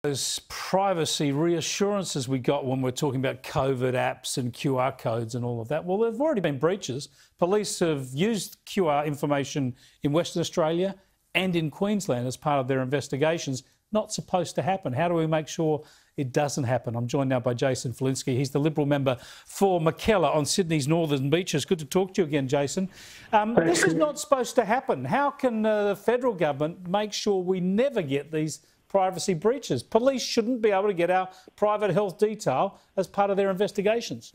Those privacy reassurances we got when we're talking about COVID apps and QR codes and all of that, well, there have already been breaches. Police have used QR information in Western Australia and in Queensland as part of their investigations. Not supposed to happen. How do we make sure it doesn't happen? I'm joined now by Jason Falinski. He's the Liberal member for Mackellar on Sydney's northern beaches. Good to talk to you again, Jason. This is not supposed to happen. How can the federal government make sure we never get these privacy breaches? Police shouldn't be able to get our private health detail as part of their investigations.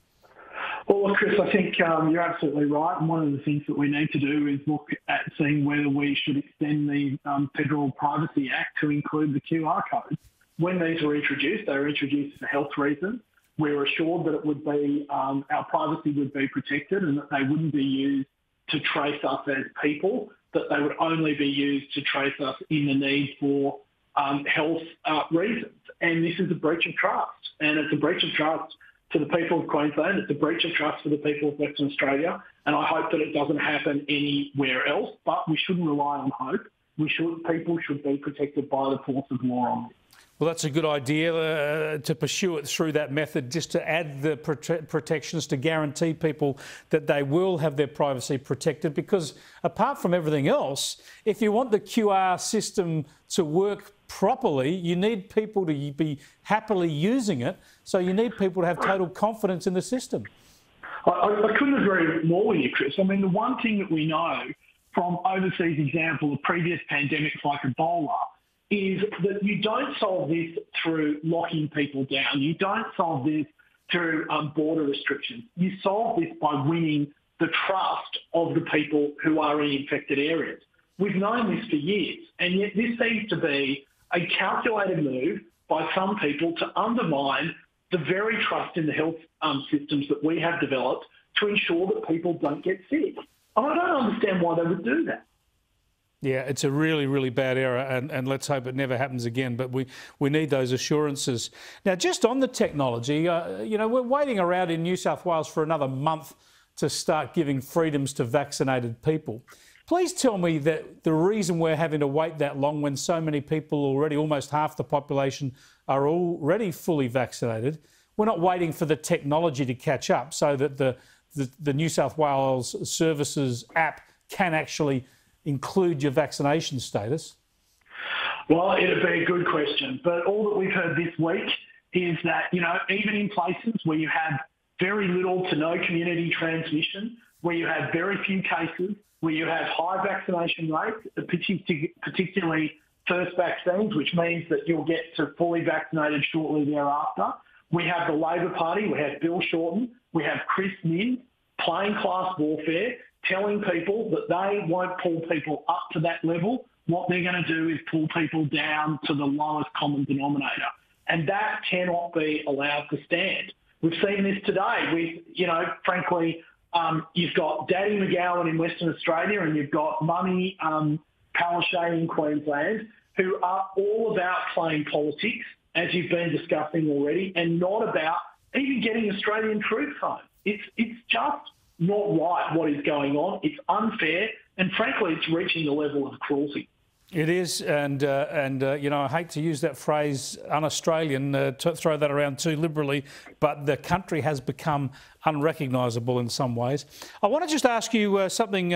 Well, look, Chris, I think you're absolutely right. And one of the things that we need to do is look at seeing whether we should extend the Federal Privacy Act to include the QR codes. When these were introduced, they were introduced for health reasons. We were assured that it would be our privacy would be protected and that they wouldn't be used to trace us as people, that they would only be used to trace us in the need for health reasons. And this is a breach of trust. And it's a breach of trust to the people of Queensland. It's a breach of trust for the people of Western Australia. And I hope that it doesn't happen anywhere else. But we shouldn't rely on hope. People should be protected by the force of law on this. Well, that's a good idea to pursue it through that method, just to add the protections to guarantee people that they will have their privacy protected. Because apart from everything else, if you want the QR system to work properly, you need people to be happily using it. So you need people to have total confidence in the system. I couldn't agree more with you, Chris. I mean, the one thing that we know from overseas examples of previous pandemics like Ebola is that you don't solve this through locking people down. You don't solve this through border restrictions. You solve this by winning the trust of the people who are in infected areas. We've known this for years, and yet this seems to be a calculated move by some people to undermine the very trust in the health systems that we have developed to ensure that people don't get sick. And I don't understand why they would do that. Yeah, it's a really, really bad error, and let's hope it never happens again. But we need those assurances. Now, just on the technology, we're waiting around in New South Wales for another month to start giving freedoms to vaccinated people. Please tell me that the reason we're having to wait that long when so many people already, almost half the population, are already fully vaccinated, we're not waiting for the technology to catch up so that the New South Wales Services app can actually include your vaccination status? Well, it'd be a good question. But all that we've heard this week is that, even in places where you have very little to no community transmission, where you have very few cases, where you have high vaccination rates, particularly first vaccines, which means that you'll get to fully vaccinated shortly thereafter. We have the Labor Party, we have Bill Shorten, we have Chris Minns playing class warfare, telling people that they won't pull people up to that level. What they're going to do is pull people down to the lowest common denominator. And that cannot be allowed to stand. We've seen this today with, frankly, you've got Daddy McGowan in Western Australia and you've got Mummy Palaszczuk in Queensland, who are all about playing politics, as you've been discussing already, and not about even getting Australian troops home. It's just not right what is going on. It's unfair, and frankly, it's reaching the level of cruelty. It is, and I hate to use that phrase, un-Australian, to throw that around too liberally, but the country has become unrecognisable in some ways. I want to just ask you something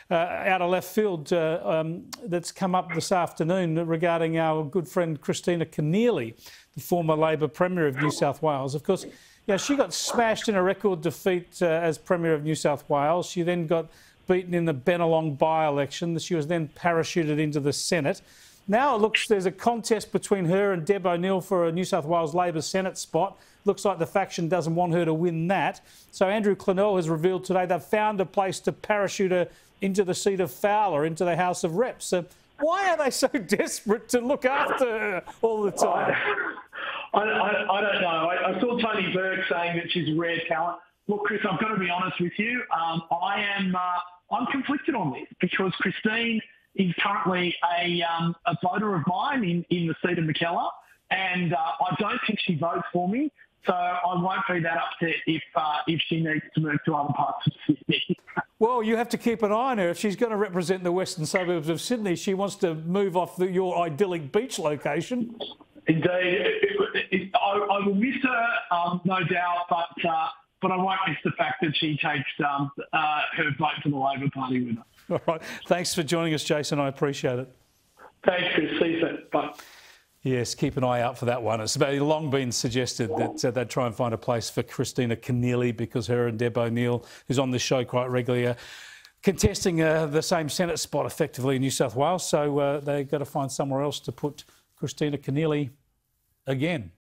out of left field that's come up this afternoon regarding our good friend Christina Keneally, the former Labor Premier of New South Wales. Of course, she got smashed in a record defeat as Premier of New South Wales. She then got beaten in the Bennelong by-election. She was then parachuted into the Senate. Now it looks there's a contest between her and Deb O'Neill for a New South Wales Labor Senate spot. Looks like the faction doesn't want her to win that. So Andrew Clennell has revealed today they've found a place to parachute her into the seat of Fowler, into the House of Reps. So why are they so desperate to look after her all the time? I don't know. I saw Tony Burke saying that she's a rare talent. Look, Chris, I've got to be honest with you. I'm conflicted on this because Christine is currently a voter of mine in the seat of Mackellar, and I don't think she votes for me. So I won't be that upset if she needs to move to other parts of Sydney. Well, you have to keep an eye on her. If she's going to represent the western suburbs of Sydney, she wants to move off your idyllic beach location. Indeed. I will miss her, no doubt, but I won't miss the fact that she takes her vote for the Labor Party with her. All right. Thanks for joining us, Jason. I appreciate it. Thanks, Chris. See you soon. Bye. Yes, keep an eye out for that one. It's long been suggested that they'd try and find a place for Christina Keneally, because her and Deb O'Neill, who's on this show quite regularly, are contesting the same Senate spot effectively in New South Wales. So they've got to find somewhere else to put Christina Keneally again.